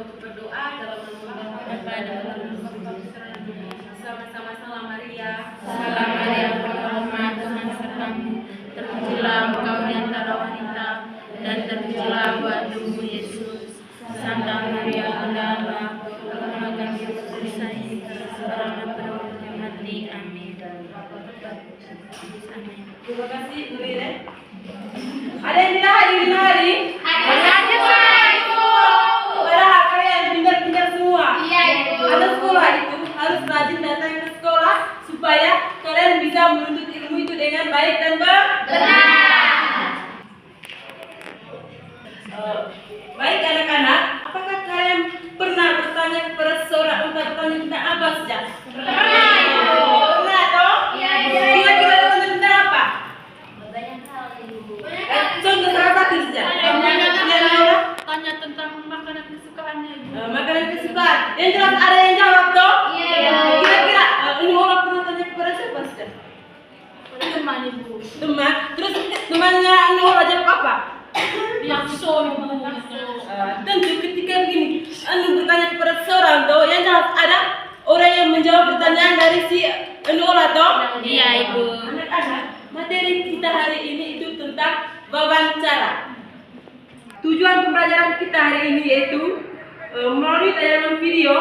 untuk berdoa dalam nama Bapa dan sama-sama salam Maria. Salam Maria, penuh rahmat, Tuhan sertamu. Terpujilah engkau di antara wanita, dan terpujilah buah tubuhmu Yesus. Santa Maria, Bunda Allah, doakan kami berdosa ini sekarang dan pada waktu mati. Amin. Terima kasih Bu Lire. Ada yang tidak hadir hari? Hadir, Pak, Ibu. Padahal kalian pintar-pintar semua. Iya, Ibu. Ada sekolah itu harus rajin datang ke sekolah supaya kalian bisa menuntut ilmu itu dengan baik dan benar. Baik anak-anak, apakah kalian pernah bertanya kepada seseorang tentang apa saja? Pernah toh? Iya, Ibu. Kira-kira bertanya tentang apa? Banyak hal, Ibu. Contoh salah satu saja. Tanya tentang makanan kesukaannya, Ibu. Makanan kesukaan. Yang jelas ada yang jawab toh? Iya. Kira-kira ini orang pernah tanya kepada siapa saja? Teman, Ibu. Teman. Terus temannya Nola jawab apa? Yang solo, Ibu. Tentu ketika begini, bertanya kepada seseorang toh, yang jelas ada orang yang menjawab pertanyaan dari si Nola toh? Iya, Ibu. Anak-anak, materi kita hari ini itu tentang wawancara. Tujuan pembelajaran kita hari ini yaitu melalui tayangan video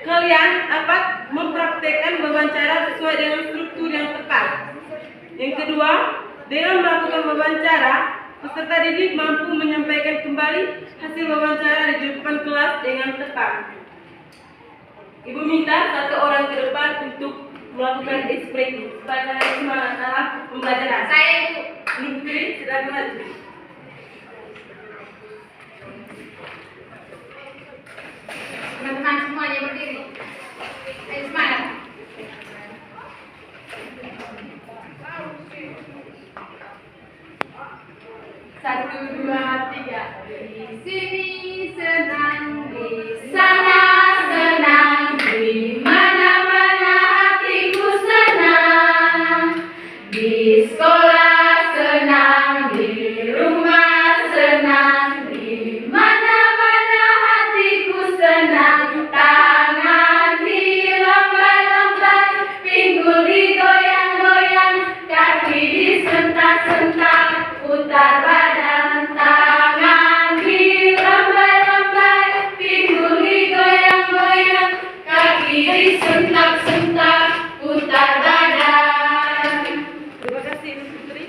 kalian dapat mempraktekkan wawancara sesuai dengan struktur yang tepat. Yang kedua, dengan melakukan wawancara, peserta didik mampu menyampaikan kembali hasil wawancara di depan kelas dengan tepat. Ibu minta satu orang ke depan untuk melakukan ekspresi supaya kalian semangat dalam pembelajaran. Saya, Ibu. Ibu Putri, silakan maju. Teman-teman semuanya berdiri. Ayo semangat. Satu, dua, tiga. Di sini senang, di sana senang, di mana-mana hatiku senang. Di sekolah senang, di rumah senang, di mana-mana hatiku senang. Tangan dilomba-lomba, pinggul digoyang-goyang, kaki disentak-sentak, putar badan. Tangan dilomba-lomba, pinggul digoyang-goyang, kaki disentak-sentak, putar badan. Terima kasih Ibu Putri.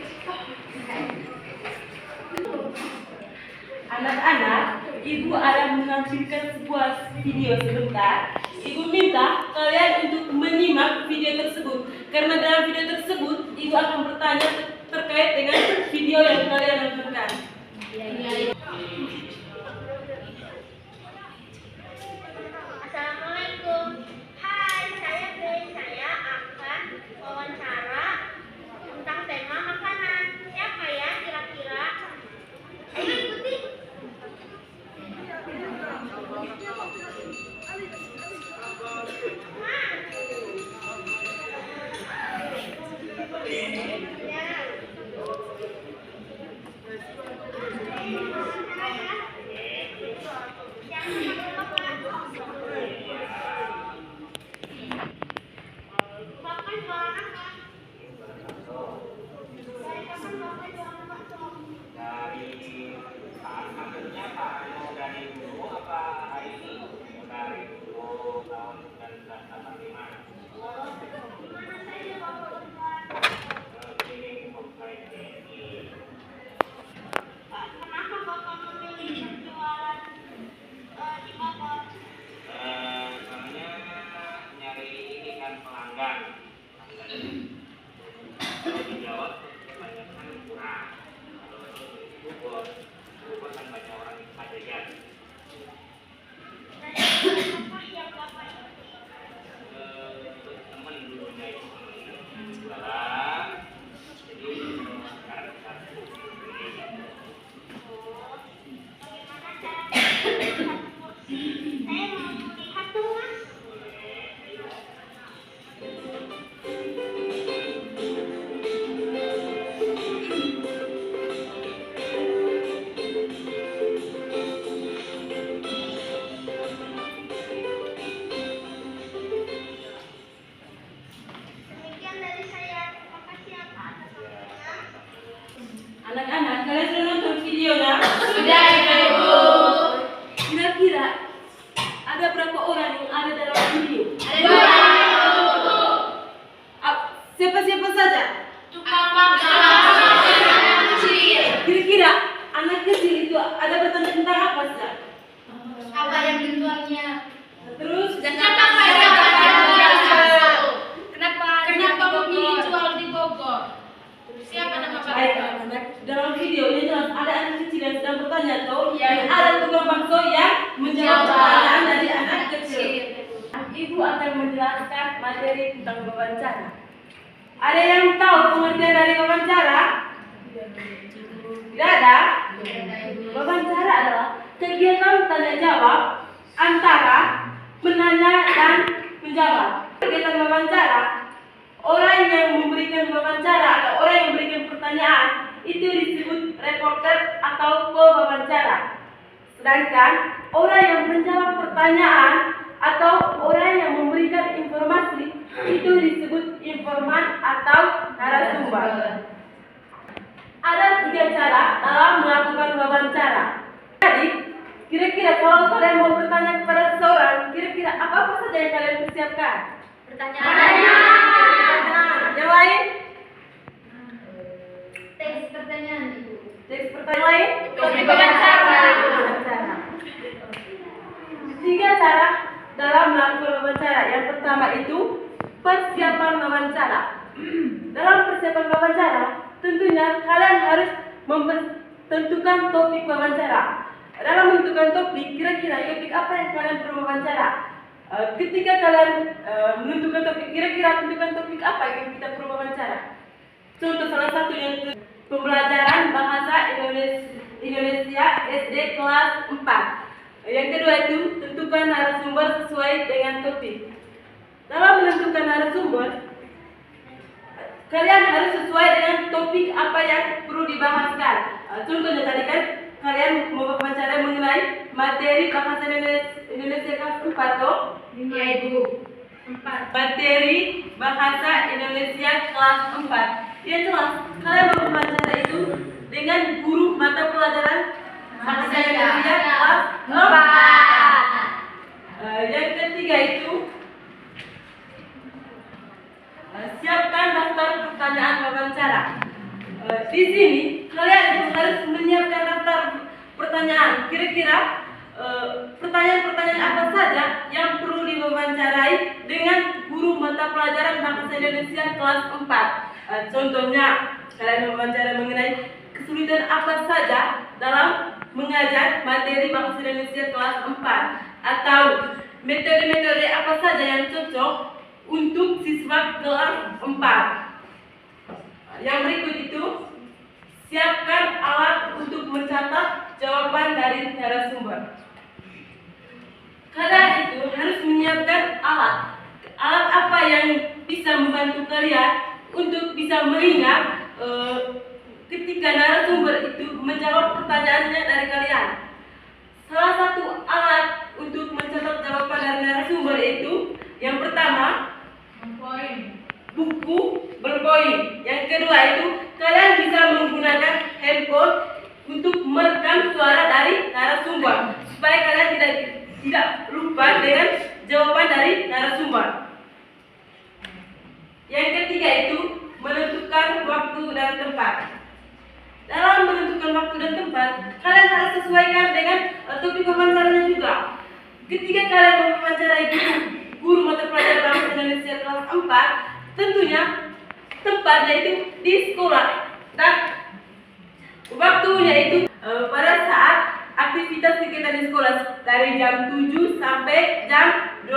Anak-anak, Ibu akan menampilkan sebuah video sebentar. Ibu minta kalian untuk menyimak video tersebut. Karena dalam video tersebut, Ibu akan bertanya terkait dengan video yang kalian nontonkan. Assalamualaikum. Hai, saya Grace. Saya akan wawancara tentang tema makanan. Siapa ya kira-kira? Ayo ikuti. Kenapa Bapak memilih berjualan di Bogor? Soalnya nyari ini kan pelanggan. Kalau di Jawa kebanyakan kurang. Kalau di Bogor kan banyak orang pajayan. Apa yang Bapak ikuti? Temen dulunya itu jualan. Jadi sekarang satu. Bagaimana cara melihat kursi? Saya mau melihat tuh, Mas. bertanya tuh, ada tukang bakso yang menjawab pertanyaan dari anak kecil. Ibu akan menjelaskan materi tentang wawancara. Ada yang tahu pengertian dari wawancara? Tidak ada? Wawancara adalah kegiatan tanya jawab antara penanya dan menjawab. Kegiatan wawancara, orang yang memberikan wawancara atau orang yang memberikan pertanyaan itu disebut reporter atau pewawancara. Sedangkan orang yang menjawab pertanyaan atau orang yang memberikan informasi itu disebut informan atau narasumber. Ada 3 cara dalam melakukan wawancara. Jadi, kira-kira kalau kalian mau bertanya kepada seseorang, kira-kira apa saja yang kalian persiapkan? Pertanyaan. Yang lain? Teks pertanyaan, Ibu. Teks pertanyaan lain? Topik wawancara. 3 cara dalam melakukan wawancara. Yang pertama itu persiapan wawancara. Dalam persiapan wawancara, tentunya kalian harus menentukan topik wawancara. Dalam menentukan topik, kira-kira topik apa yang kalian perlu wawancara? Ketika kalian menentukan topik, kira-kira tentukan topik apa yang kita perlu wawancara? Contoh salah satunya itu pembelajaran bahasa Indonesia SD kelas 4. Yang kedua itu tentukan narasumber sesuai dengan topik. Dalam menentukan narasumber, kalian harus sesuai dengan topik apa yang perlu dibahaskan. Contohnya tadi kan kalian mewawancara mengenai materi bahasa Indonesia kelas 4 toh? Ya, Ibu. 4. Materi bahasa Indonesia kelas 4. Ya jelas, kalian mewawancara itu dengan guru mata pelajaran bahasa Indonesia kelas 4. Yang ketiga itu siapkan daftar pertanyaan wawancara. Di sini kalian harus menyiapkan daftar pertanyaan. Kira-kira pertanyaan-pertanyaan apa saja yang perlu diwawancarai dengan guru mata pelajaran bahasa Indonesia kelas 4. Contohnya kalian wawancara mengenai kesulitan apa saja dalam mengajar materi bahasa Indonesia kelas 4 atau metode-metode apa saja yang cocok untuk siswa kelas 4. Yang berikut itu, siapkan alat untuk mencatat jawaban dari narasumber. Kalian itu harus menyiapkan alat. Alat apa yang bisa membantu kalian untuk bisa mengingat ketika narasumber itu menjawab pertanyaannya dari kalian. Salah satu alat untuk mencatat jawaban dari narasumber itu, yang pertama, buku berpoin. Yang kedua itu, kalian bisa menggunakan handphone untuk merekam suara dari narasumber supaya kalian tidak lupa dengan jawaban dari narasumber. Yang ketiga itu, menentukan waktu dan tempat. Dalam menentukan waktu dan tempat, kalian harus sesuaikan dengan topik wawancaranya juga. Ketika kalian mewawancarai guru mata pelajaran bahasa Indonesia kelas 4, tentunya tempatnya itu di sekolah dan waktunya itu pada saat aktivitas kegiatan di sekolah dari jam 7 sampai jam 12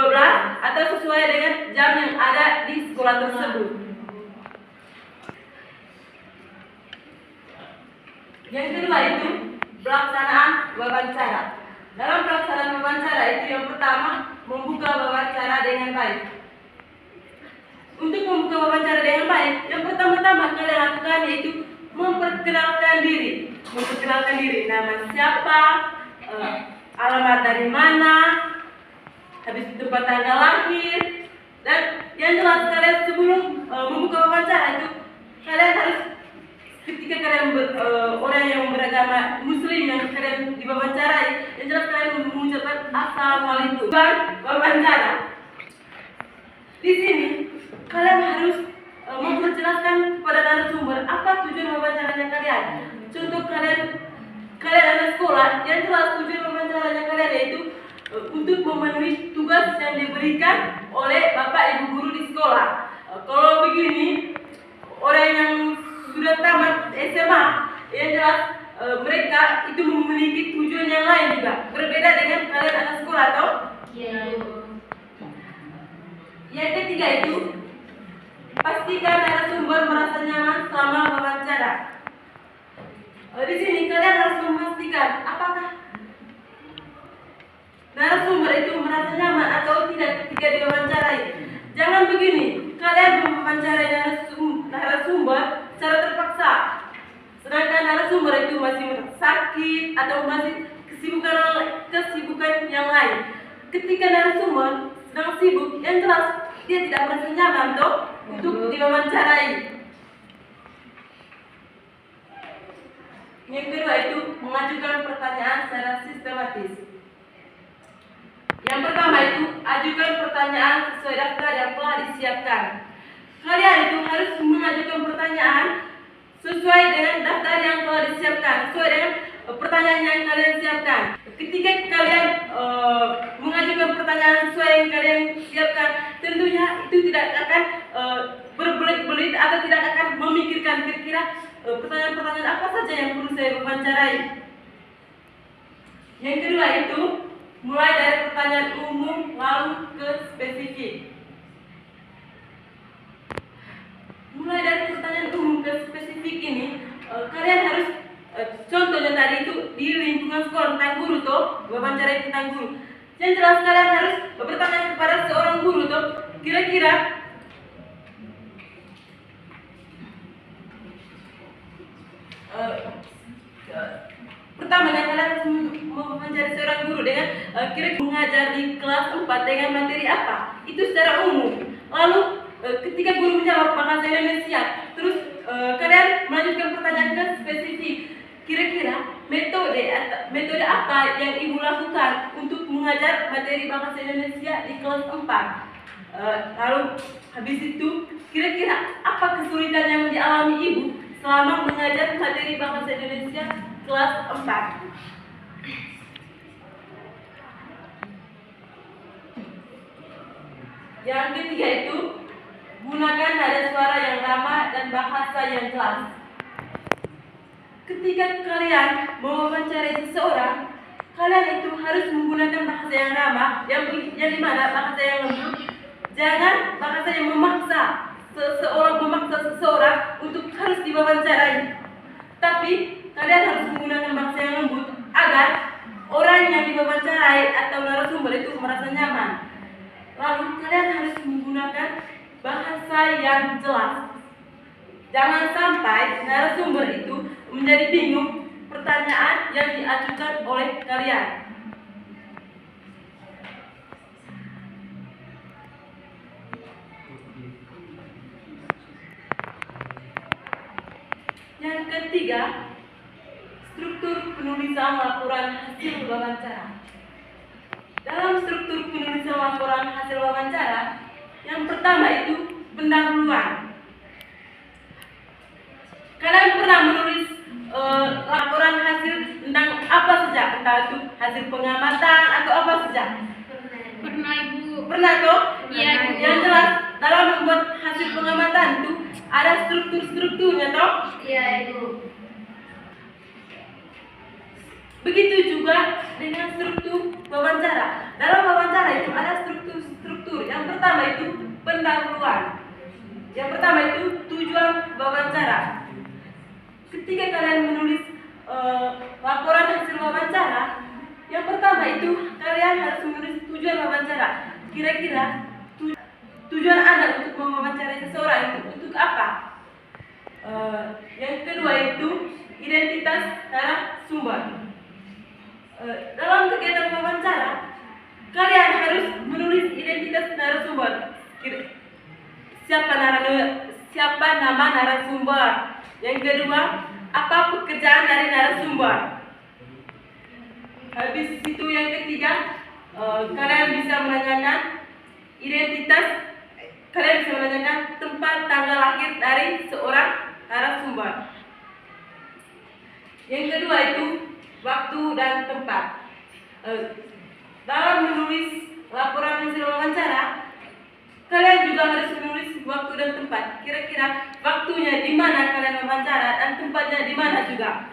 atau sesuai dengan jam yang ada di sekolah tersebut. Yang kedua itu pelaksanaan wawancara. Dalam pelaksanaan wawancara itu yang pertama, membuka wawancara dengan baik. Untuk membuka wawancara dengan baik, yang pertama-tama kalian lakukan yaitu memperkenalkan diri. Memperkenalkan diri, nama siapa, alamat dari mana, habis itu tempat tanggal lahir, dan yang jelas kalian sebelum membuka wawancara itu kalian harus, ketika kalian orang yang beragama Muslim yang kalian diwawancarai, yang jelas kalian mengucapkan assalamualaikum wawancara. Di sini kalian harus memperjelaskan kepada narasumber apa tujuan wawancaranya kalian. Contoh kalian ada sekolah, yang jelas tujuan wawancaranya kalian yaitu untuk memenuhi tugas yang diberikan oleh bapak ibu guru di sekolah. Kalau begini, orang yang sudah tamat SMA, yang jelas mereka itu memiliki tujuan yang lain juga, berbeda dengan kalian anak sekolah atau? Iya, Ibu. Yang ketiga itu, pastikan narasumber merasa nyaman selama wawancara. Di sini kalian harus memastikan apakah narasumber itu merasa nyaman atau tidak ketika diwawancarai. Jangan begini, kalian mewawancarai narasumber secara terpaksa, sedangkan narasumber itu masih sakit atau masih kesibukan yang lain. Ketika narasumber sedang sibuk, yang jelas dia tidak merasa nyaman toh untuk diwawancarai. Yang kedua itu mengajukan pertanyaan secara sistematis. Yang pertama itu ajukan pertanyaan sesuai daftar yang telah disiapkan. Kalian itu harus mengajukan pertanyaan sesuai dengan daftar yang telah disiapkan, sesuai dengan pertanyaan yang kalian siapkan. Ketika kalian mengajukan pertanyaan sesuai yang kalian siapkan, tentunya itu tidak akan berbelit-belit atau tidak akan memikirkan kira-kira pertanyaan-pertanyaan apa saja yang perlu saya wawancarai. Yang kedua itu mulai dari pertanyaan umum lalu ke spesifik. Mulai dari pertanyaan umum ke spesifik ini, kalian harus contohnya tadi itu di lingkungan sekolah tentang guru toh, wawancara tentang guru. Yang jelas kalian harus bertanya kepada seorang guru toh, kira-kira pertama kalian harus mewawancarai seorang guru dengan kira-kira mengajar di kelas 4 dengan materi apa? Itu secara umum. Lalu ketika guru menjawab bahasa Indonesia, terus kalian melanjutkan pertanyaan ke spesifik. Kira-kira metode apa yang ibu lakukan untuk mengajar materi bahasa Indonesia di kelas 4? Lalu habis itu kira-kira apa kesulitan yang dialami ibu selama mengajar materi bahasa Indonesia kelas 4? Yang ketiga itu gunakan nada suara yang ramah dan bahasa yang jelas. Ketika kalian mewawancarai seseorang, kalian itu harus menggunakan bahasa yang ramah, yang dimana bahasa yang lembut. Jangan bahasa yang memaksa seseorang untuk harus diwawancarai. Tapi kalian harus menggunakan bahasa yang lembut agar orang yang diwawancarai atau narasumber itu merasa nyaman. Lalu kalian harus menggunakan bahasa yang jelas. Jangan sampai narasumber itu menjadi bingung pertanyaan yang diajukan oleh kalian. Yang ketiga, struktur penulisan laporan hasil wawancara. Dalam struktur penulisan laporan hasil wawancara, yang pertama itu pendahuluan. Kalian pernah menulis laporan hasil tentang apa saja? Entah itu hasil pengamatan atau apa saja? Pernah, Ibu. Pernah toh? Iya, Ibu. Yang jelas dalam membuat hasil pengamatan itu ada strukturnya toh? Iya, Ibu. Begitu juga dengan struktur wawancara. Dalam wawancara itu ada struktur. Yang pertama itu pendahuluan. Yang pertama itu tujuan wawancara. Ketika kalian menulis laporan hasil wawancara, yang pertama itu kalian harus menulis tujuan wawancara. Kira-kira tujuan Anda untuk mewawancarai seseorang itu untuk apa? Yang kedua itu identitas narasumber. Dalam kegiatan wawancara, kalian harus menulis identitas narasumber. Siapa nama narasumber? Yang kedua, apa pekerjaan dari narasumber? Habis itu yang ketiga, kalian bisa menanyakan identitas. Kalian bisa menanyakan tempat tanggal lahir dari seorang narasumber. Yang kedua itu waktu dan tempat. Dalam menulis laporan hasil wawancara, kalian juga harus menulis waktu dan tempat. Kira-kira waktunya di mana kalian wawancara dan tempatnya di mana juga.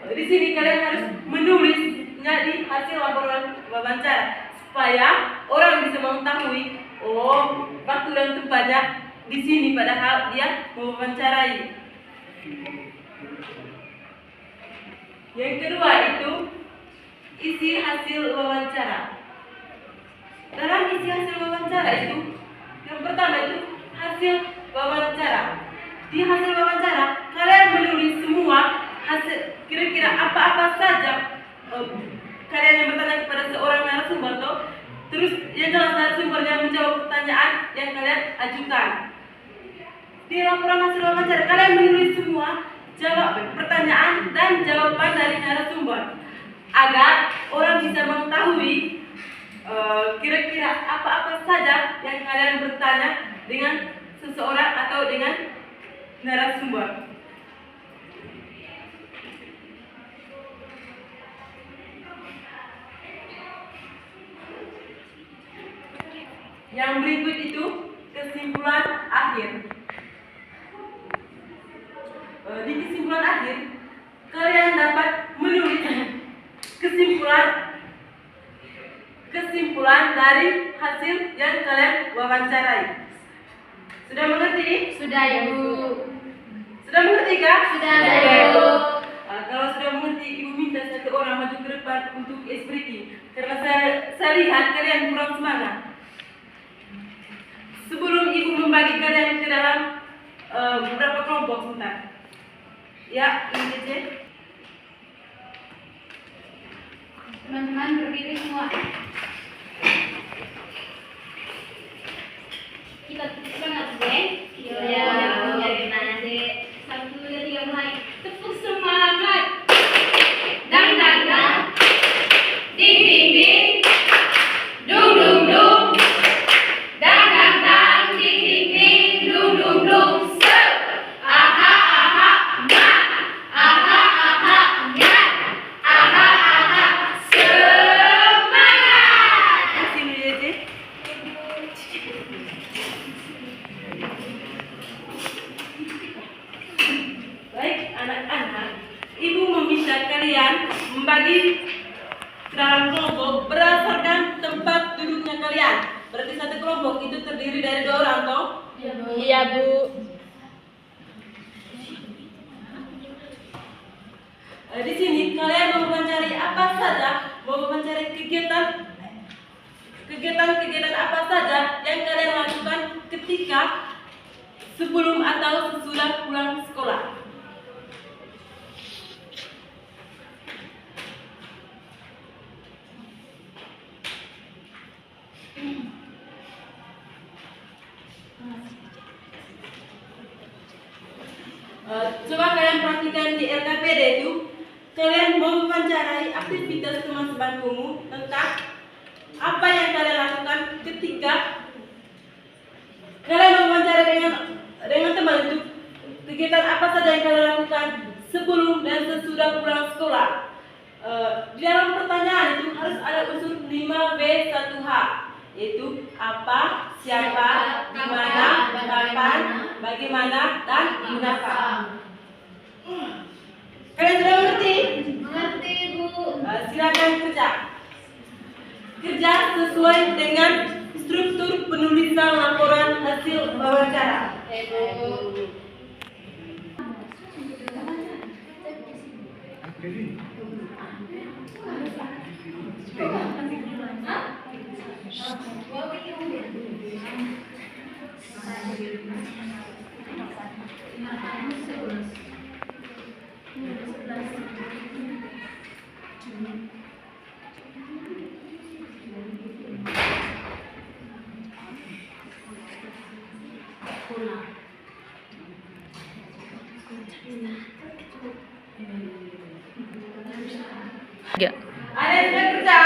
Di sini kalian harus menulisnya di hasil laporan wawancara supaya orang bisa mengetahui, oh, waktu dan tempatnya di sini padahal dia mewawancarai. Yang kedua itu isi hasil wawancara. Dalam isi hasil wawancara itu, yang pertama itu hasil wawancara. Di hasil wawancara kalian menulis semua hasil, kira-kira apa-apa saja kalian yang bertanya kepada seorang narasumber toh, terus yang jelas narasumbernya menjawab pertanyaan yang kalian ajukan. Di laporan hasil wawancara kalian menulis semua jawab pertanyaan dan jawaban dari narasumber agar orang bisa mengetahui kira-kira apa-apa saja yang kalian bertanya dengan seseorang atau dengan narasumber. Yang berikut itu kesimpulan akhir. Di kesimpulan akhir kalian dapat menulis kesimpulan dari hasil yang kalian wawancarai. Sudah mengerti? Sudah, Ibu. Sudah mengerti kah? Sudah, Ibu. Kalau sudah mengerti, Ibu minta satu orang maju ke depan untuk ekspresi karena saya lihat kalian kurang semangat. Sebelum Ibu membagi kalian ke dalam beberapa kelompok sebentar. Ya, ini aja. Teman-teman berdiri semua. Kita semangat, Dek. Iya. Biarin aja. 1, 2, 3 mulai. Tepuk semangat. Dang dang dang. Ding ding ding. Dung dung dung. Dang dang dang. Ding ding ding. Dung dung dung. Set. Aha aha ma. Aha aha ya. Aha aha semangat. Sini aja. Baik, anak-anak, Ibu meminta kalian membagi ke dalam kelompok berdasarkan tempat duduknya kalian. Berarti satu kelompok itu terdiri dari 2 orang, toh? Iya, Bu. Di sini kalian mewawancari apa saja, mewawancari kegiatan apa saja yang kalian lakukan ketika sebelum atau sesudah pulang sekolah. Coba kalian perhatikan di LKPD itu, kalian mewawancarai aktivitas teman sebangkumu tentang apa yang kalian lakukan ketika kalian mewawancarai dengan teman itu, kegiatan apa saja yang kalian lakukan sebelum dan sesudah pulang sekolah. Di dalam pertanyaan itu harus ada unsur 5W1H, yaitu apa, siapa, di mana, kapan, bagaimana, dan mengapa. Kalian sudah mengerti? Mengerti, Bu. Silakan kerja. Kerja sesuai dengan struktur penulisan laporan hasil wawancara. Bu. Ada yang sudah kerja?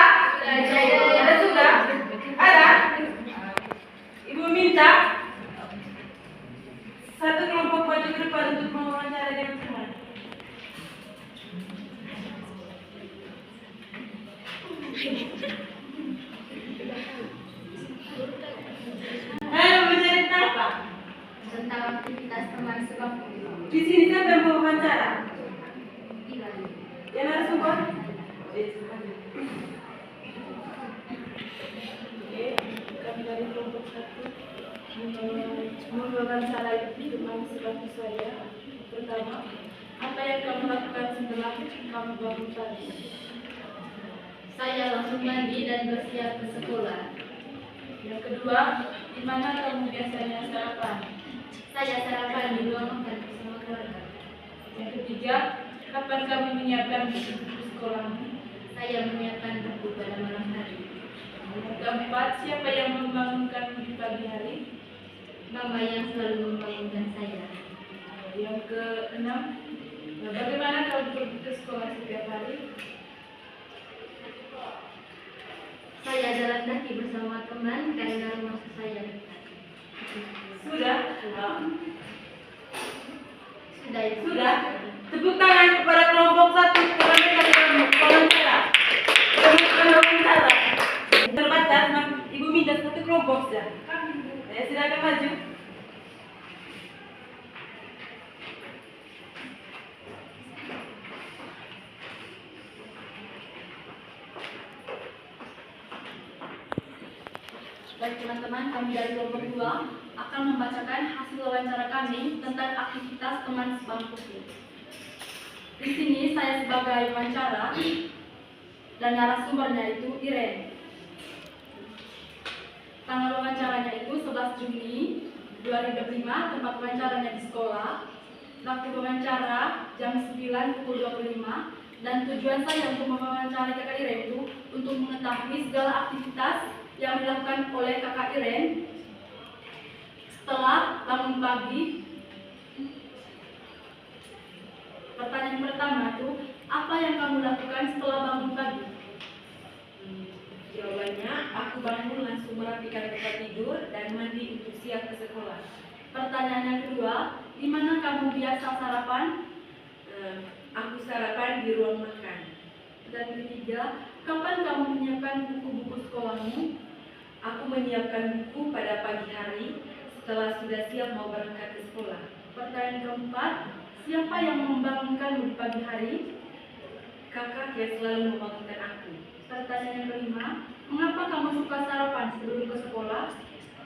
Ada sudah? Ada? Ibu minta satu kelompok maju ke depan untuk mewawancara dengan teman. Mewawancara tentang apa? Tentang aktivitas teman sebangku. Di sini siapa yang mewawancara? wawancara dengan seperti saya. Pertama, apa yang kamu lakukan setelah kamu bangun pagi? Saya langsung mandi dan bersiap ke sekolah. Yang kedua, di mana kamu biasanya sarapan? Saya sarapan di ruang makan bersama keluarga. Yang ketiga, kapan kamu menyiapkan buku sekolahmu? Saya menyiapkan buku pada malam hari. Yang keempat, siapa yang membangunkanmu di pagi hari? Mama yang selalu membangunkan saya. Yang keenam, bagaimana kamu pergi ke sekolah setiap hari? Saya jalan kaki bersama teman karena rumah saya dekat. Sudah? Sudah Ibu. Sudah? Tepuk tangan kepada kelompok 1 karena mereka telah wawancara. Teman-teman wawancara. Terbatas, Ibu minta satu kelompok saja. Saya silakan maju. Baik teman-teman, kami dari kelompok 2 akan membacakan hasil wawancara kami tentang aktivitas teman sebangku. Di sini saya sebagai wawancara dan narasumbernya itu Iren. Tanggal wawancaranya itu 11 Juni 2005, tempat wawancaranya di sekolah. Waktu wawancara jam 9 pukul 25, dan tujuan saya untuk mewawancarai kakak Iren itu untuk mengetahui segala aktivitas yang dilakukan oleh kakak Iren setelah bangun pagi. Pertanyaan pertama itu, apa yang kamu lakukan setelah bangun pagi? Jawabannya, aku bangun langsung merapikan tempat tidur dan mandi untuk siap ke sekolah. Pertanyaan yang kedua, di mana kamu biasa sarapan? Aku sarapan di ruang makan. Dan ketiga, kapan kamu menyiapkan buku-buku sekolahmu? Aku menyiapkan buku pada pagi hari setelah sudah siap mau berangkat ke sekolah. Pertanyaan keempat, siapa yang membangunkanmu di pagi hari? Kakak yang selalu membangunkan aku. Pertanyaan yang kelima, mengapa kamu suka sarapan sebelum ke sekolah?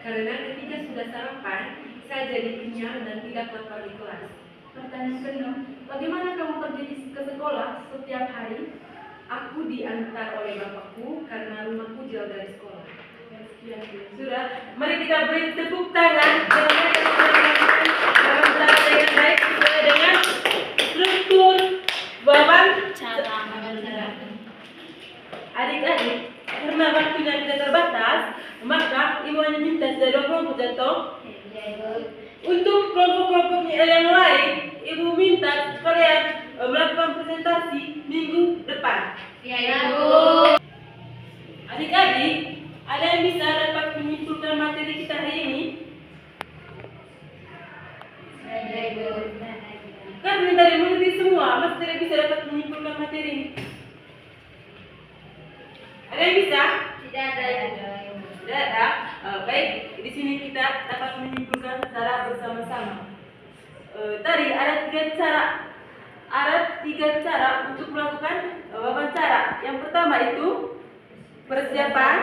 Karena ketika sudah sarapan, saya jadi kenyang dan tidak lapar di kelas. Pertanyaan keenam, bagaimana kamu pergi ke sekolah setiap hari? Aku diantar oleh bapakku karena rumahku jauh dari sekolah. Sekian. Sudah, mari kita beri tepuk tangan karena mereka sudah melakukan wawancara dengan baik sesuai dengan struktur wawancara. Adik-adik, karena waktunya kita terbatas, maka Ibu hanya minta saja 2 kelompok jatuh. Untuk kelompok-kelompoknya yang lain, Ibu minta kalian melakukan presentasi minggu depan. Ya Ibu. Adik-adik, ada yang bisa dapat menyimpulkan materi kita hari ini? Ya Ibu. Kan dari mengerti semua, mas tidak bisa dapat menyimpulkan materi ini. Ada yang bisa? Tidak ada Ibu. Tidak ada. Baik, di sini kita dapat menyimpulkan secara bersama-sama. Tadi ada 3 cara. Ada 3 cara untuk melakukan wawancara. Yang pertama itu persiapan.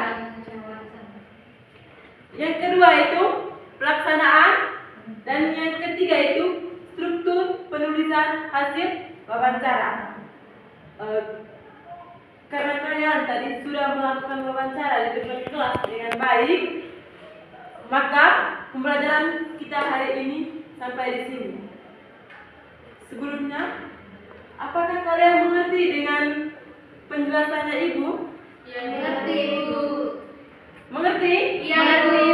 Yang kedua itu pelaksanaan. Dan yang ketiga itu struktur penulisan hasil wawancara. Karena kalian tadi sudah melakukan wawancara di depan kelas dengan baik, maka pembelajaran kita hari ini sampai di sini. Sebelumnya, apakah kalian mengerti dengan penjelasannya Ibu? Ya mengerti Ibu. Mengerti? Ya Ibu.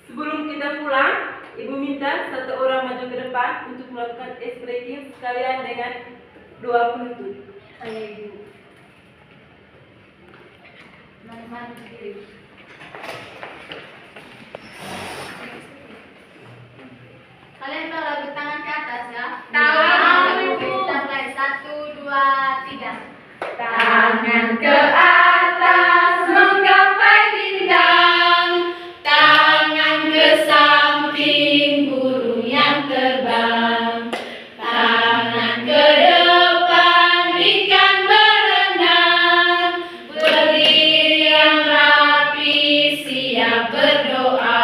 Sebelum kita pulang, Ibu minta 1 orang maju ke depan untuk melakukan ice breaking sekalian dengan doa penutup. Saya Ibu. Teman-teman berdiri. Kalian tahu lagu tangan ke atas ya? Tahu, Ibu. Kita mulai 1, 2, 3. Tangan ke atas menggapai bintang, tangan ke samping burung yang terbang, tangan ke depan ikan berenang, berdiri yang rapi siap berdoa.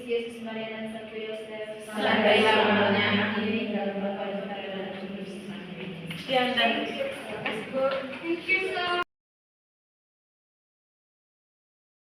Yesus Maria dan Santo Yosef, sampai lamanya amin dalam Bapa dan Putra dan Roh Kudus. Yang dan